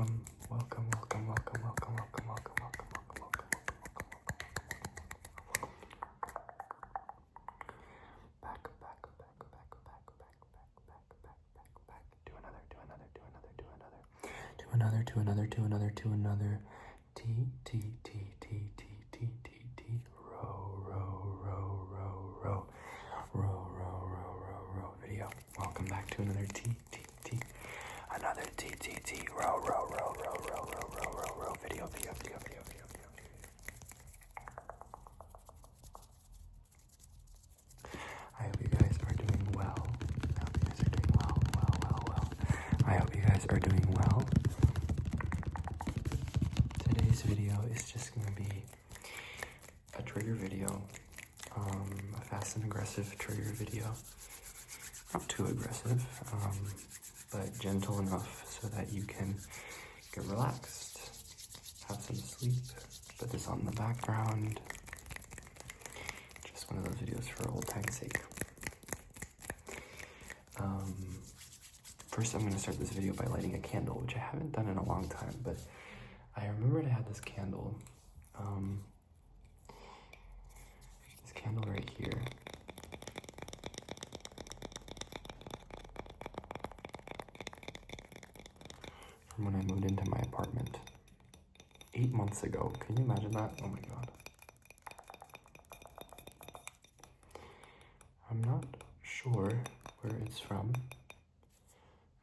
welcome, welcome, welcome, welcome, welcome, welcome, welcome, welcome, welcome, welcome, welcome, back. Do another. Row video. Welcome back to another another row video. I hope you guys are doing well. I hope you guys are doing well. Today's video is just going to be a trigger video, a fast and aggressive trigger video. Not too aggressive, but gentle enough so that you can get relaxed, have some sleep, put this on the background. Just one of those videos for old time's sake. First, I'm going to start this video by lighting a candle, which I haven't done in a long time, but I remembered I had this candle. This candle right here. From when I moved into my apartment 8 months ago. Can you imagine that? Oh my god. I'm not sure where it's from.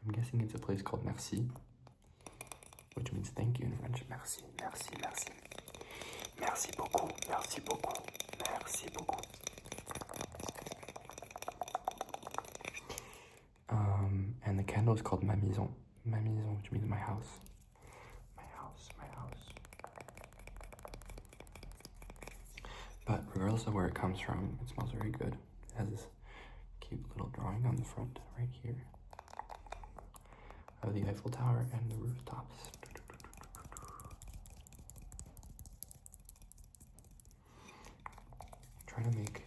I'm guessing it's a place called Merci, which means thank you in French. Merci, merci, merci. Merci beaucoup, merci beaucoup, merci beaucoup. And the candle is called Ma Maison. Ma Maison, which means my house. My house. But regardless of where it comes from, it smells very good. It has this cute little drawing on the front right here of the Eiffel Tower and the rooftops. Try to make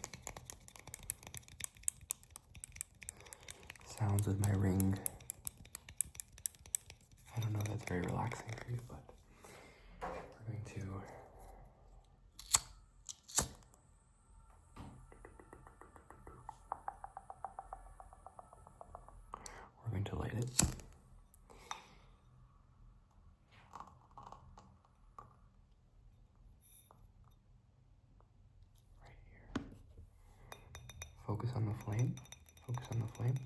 sounds with my ring. I don't know if that's very relaxing for you, but we're going to light it. Right here. Focus on the flame. Focus on the flame.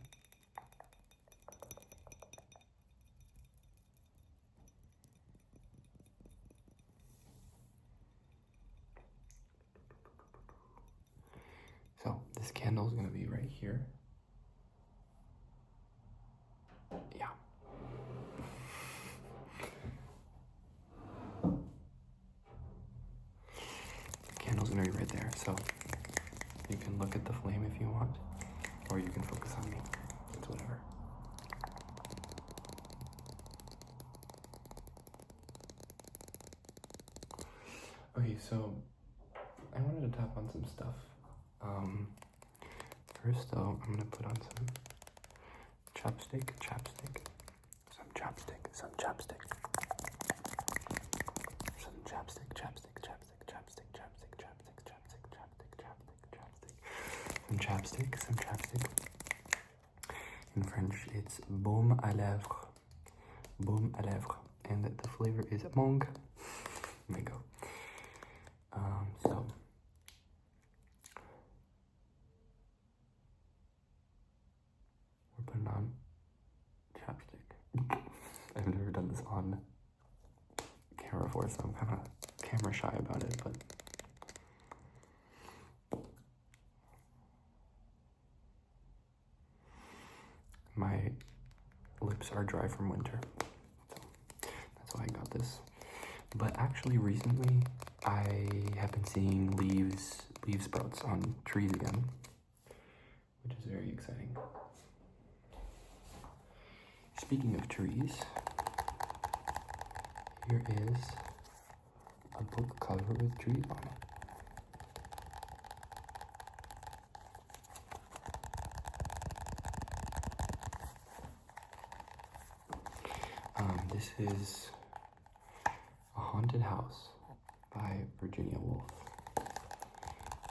So this candle is going to be right here. Yeah. The candle's going to be right there. So you can look at the flame if you want, or you can focus on me. It's whatever. Okay, so I wanted to tap on some stuff. First though, I'm gonna put on some chapstick, some chapstick, some chapstick, some chapstick. In French, it's baume à lèvres, and the flavor is mangue. Mango. So we're putting on chapstick. I've never done this on camera before, so I'm kind of camera shy about it, but my lips are dry from winter, so that's why I got this. But actually recently I have been seeing leaf sprouts on trees again, which is very exciting. Speaking of trees, here is a book cover with trees on it. This is Haunted House by Virginia Woolf.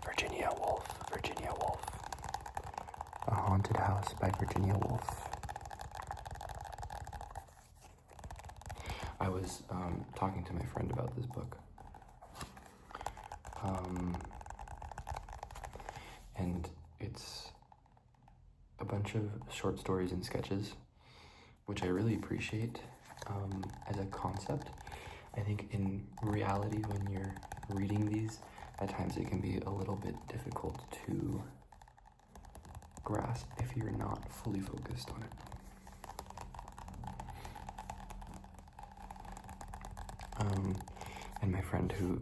Virginia Woolf, Virginia Woolf. A Haunted House by Virginia Woolf. I was talking to my friend about this book. And it's a bunch of short stories and sketches, which I really appreciate as a concept. I think in reality, when you're reading these, at times it can be a little bit difficult to grasp if you're not fully focused on it. And my friend who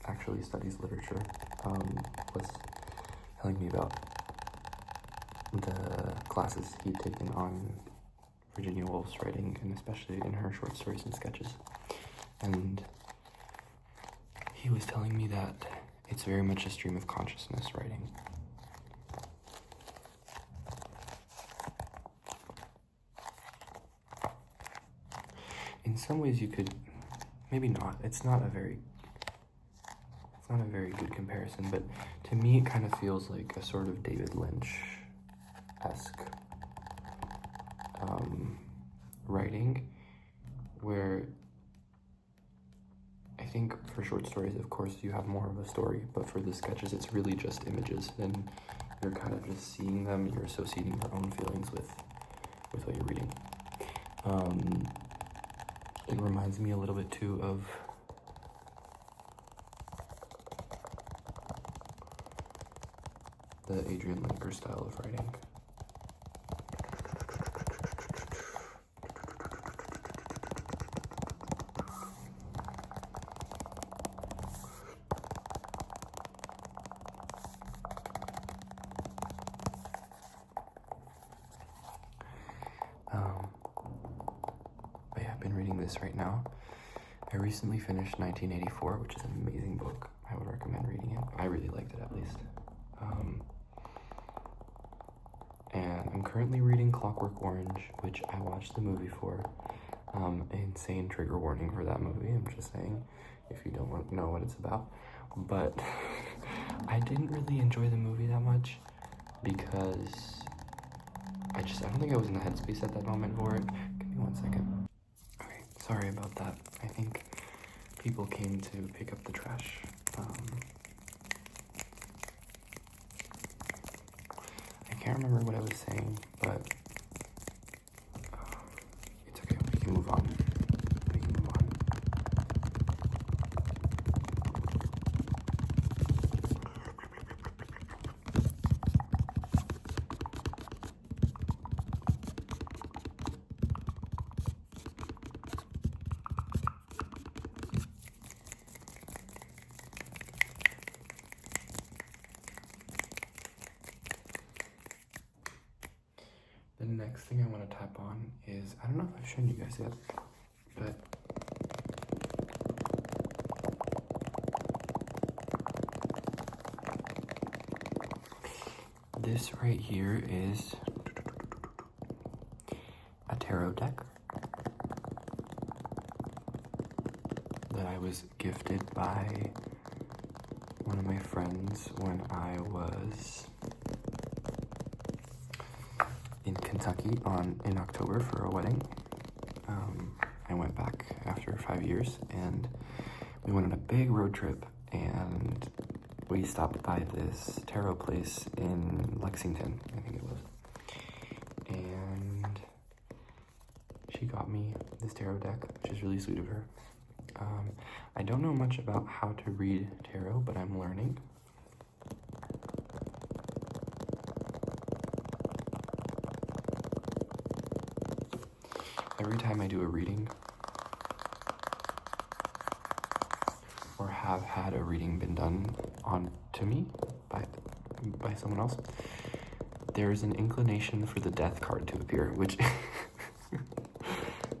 actually studies literature was telling me about the classes he'd taken on Virginia Woolf's writing, and especially in her short stories and sketches. And he was telling me that it's very much a stream of consciousness writing. In some ways you could, maybe not, it's not a very good comparison, but to me it kind of feels like a sort of David Lynch-esque writing, where I think for short stories, of course, you have more of a story, but for the sketches, it's really just images, and you're kind of just seeing them, you're associating your own feelings with what you're reading. It reminds me a little bit, too, of the Adrian Linker style of writing. But yeah, I've been reading this right now. I recently finished 1984, which is an amazing book. I would recommend reading it. I really liked it, at least. And I'm currently reading Clockwork Orange, which I watched the movie for. Insane trigger warning for that movie, I'm just saying, if you don't know what it's about. But I didn't really enjoy the movie that much because I don't think I was in the headspace at that moment for it. Give me 1 second. Okay, sorry about that. I think people came to pick up the trash. I can't remember what I was saying, but it's okay. We can move on. The next thing I want to tap on is, I don't know if I've shown you guys yet, but this right here is a tarot deck that I was gifted by one of my friends when I was in Kentucky in October for a wedding. I went back after 5 years, and we went on a big road trip, and we stopped by this tarot place in Lexington, I think it was. And she got me this tarot deck, which is really sweet of her. I don't know much about how to read tarot, but I'm learning. Every time I do a reading, or have had a reading been done on to me by someone else, there is an inclination for the death card to appear, which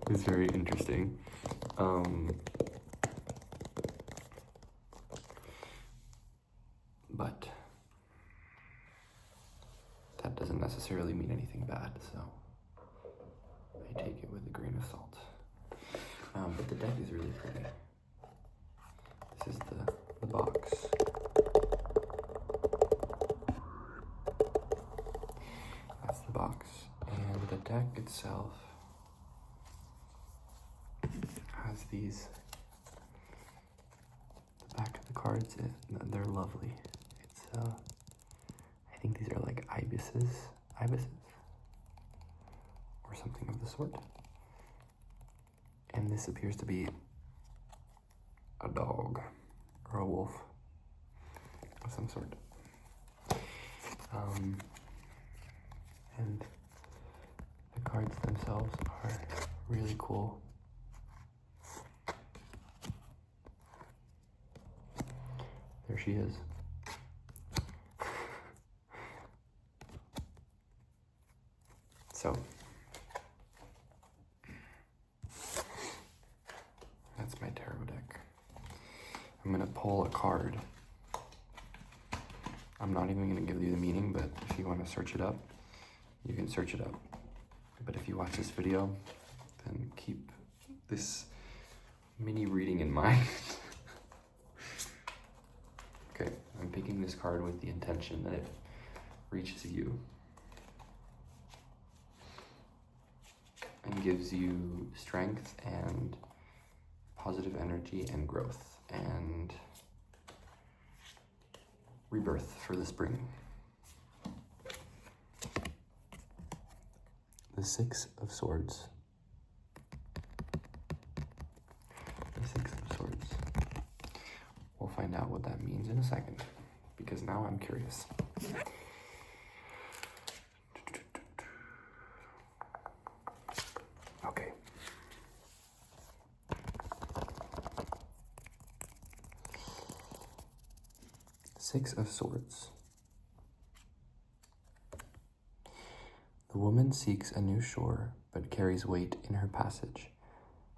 is very interesting. But that doesn't necessarily mean anything bad, so I take it with a grain of salt. But the deck is really pretty. box. That's the box. And the deck itself has these, the back of the cards, they're lovely. It's, I think these are like ibises, or something of the sort. And this appears to be a dog or a wolf of some sort. And the cards themselves are really cool. There she is. So, that's my tarot deck. I'm gonna pull a card. I'm not even gonna give you the meaning, but if you wanna search it up, you can search it up. But if you watch this video, then keep this mini reading in mind. Okay, I'm picking this card with the intention that it reaches you and gives you strength and positive energy and growth and rebirth for the spring. The Six of Swords. The Six of Swords. We'll find out what that means in a second, because now I'm curious. Okay. Six of Swords. The woman seeks a new shore, but carries weight in her passage.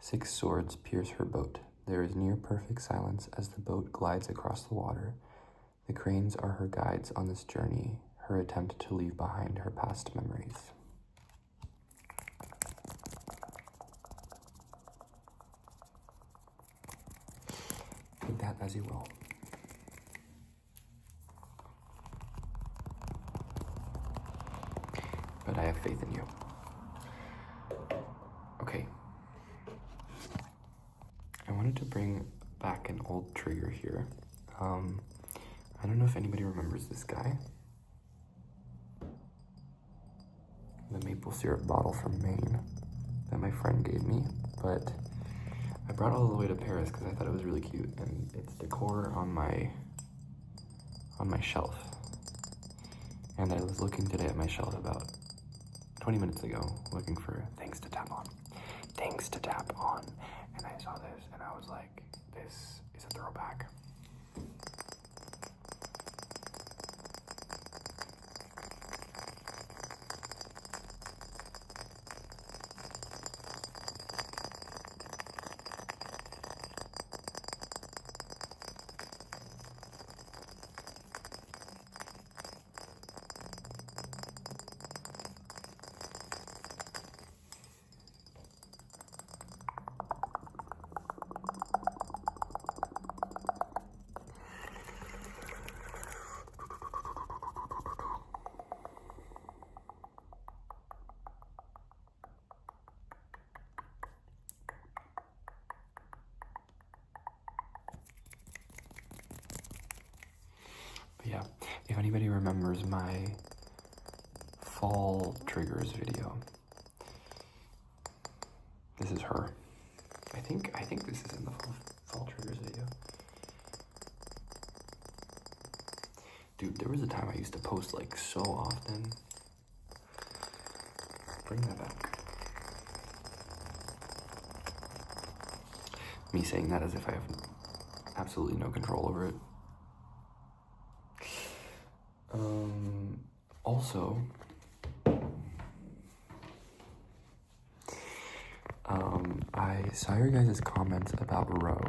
6 swords pierce her boat. There is near perfect silence as the boat glides across the water. The cranes are her guides on this journey, her attempt to leave behind her past memories. Take that as you will. But I have faith in you. Okay. I wanted to bring back an old trigger here. I don't know if anybody remembers this guy. The maple syrup bottle from Maine that my friend gave me, but I brought it all the way to Paris because I thought it was really cute, and it's decor on my shelf. And I was looking today at my shelf about 20 minutes ago, looking for things to tap on. Things to tap on. And I saw this, and I was like, this is a throwback. But yeah, if anybody remembers my fall triggers video, this is her. I think this is in the fall triggers video. Dude, there was a time I used to post like so often. Bring that back. Me saying that as if I have absolutely no control over it. Also, I saw your guys' comments about Ro,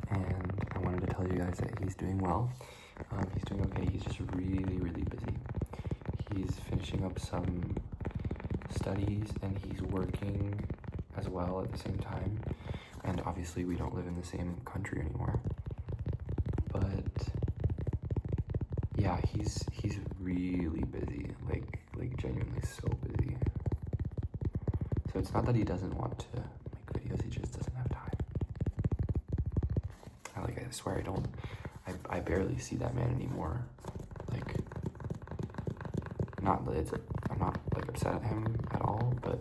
and I wanted to tell you guys that he's doing well. He's doing okay. He's just really, really busy. He's finishing up some studies, and he's working as well at the same time. And obviously, we don't live in the same country anymore. But Yeah, he's really busy, like genuinely so busy. So it's not that he doesn't want to make videos, he just doesn't have time. I swear I barely see that man anymore. Like, not that I'm not like upset at him at all, but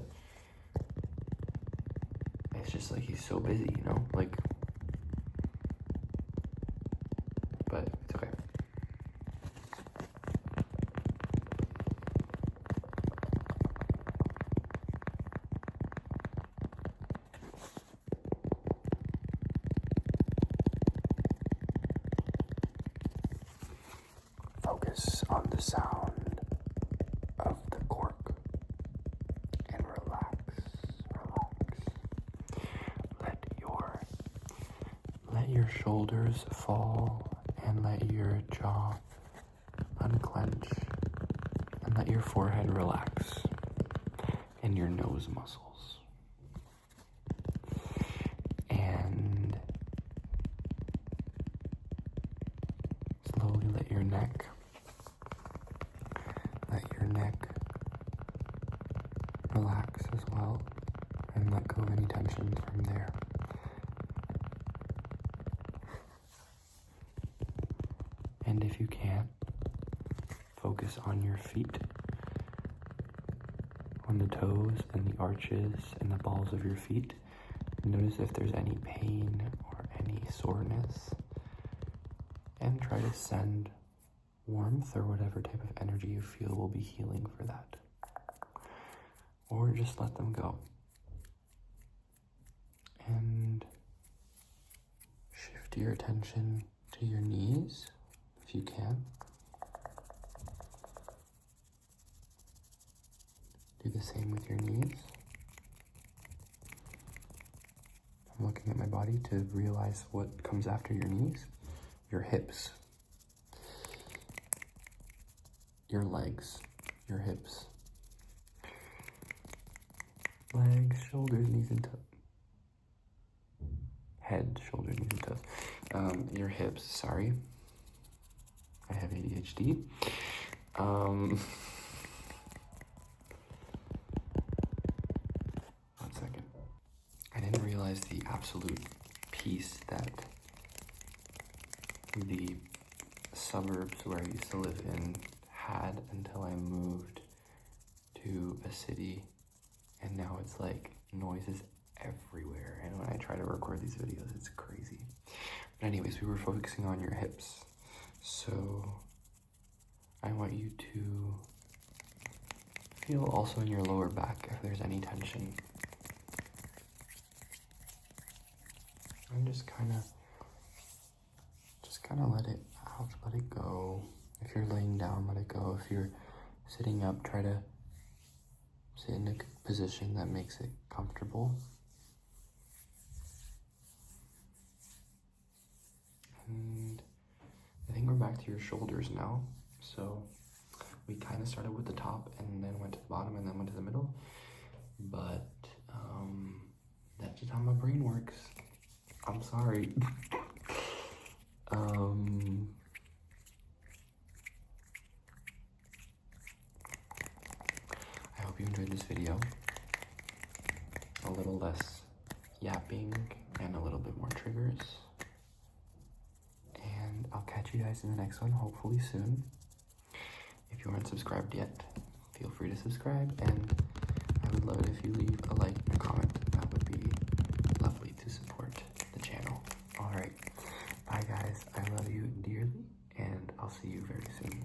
it's just like he's so busy, you know? Like, but it's okay. Focus on the sound of the cork and relax. Let your shoulders fall and let your jaw unclench and let your forehead relax and your nose muscles. And slowly let your neck relax as well, and let go of any tension from there. And if you can, focus on your feet, on the toes and the arches and the balls of your feet. Notice if there's any pain or any soreness, and try to send warmth or whatever type of energy you feel will be healing for that. Or just let them go. And shift your attention to your knees, if you can. Do the same with your knees. I'm looking at my body to realize what comes after your knees. Your hips. Your legs. Your hips. Legs, shoulders, knees, and toes. Head, shoulders, knees, and toes. Your hips, sorry. I have ADHD. One second. I didn't realize the absolute peace that the suburbs where I used to live in had until I moved to a city. And now it's like noises everywhere. And when I try to record these videos, it's crazy. But anyways, we were focusing on your hips. So I want you to feel also in your lower back if there's any tension. And just kind of let it out, let it go. If you're laying down, let it go. If you're sitting up, try to sit in a position that makes it comfortable. And I think we're back to your shoulders now. So we kind of started with the top and then went to the bottom and then went to the middle. But that's just how my brain works. I'm sorry. I hope you enjoyed this video. A little less yapping and a little bit more triggers. And I'll catch you guys in the next one, hopefully soon. If you aren't subscribed yet, feel free to subscribe, and I would love it if you leave a like and a comment. That would be lovely to support the channel. Alright, bye guys, I love you dearly, and I'll see you very soon.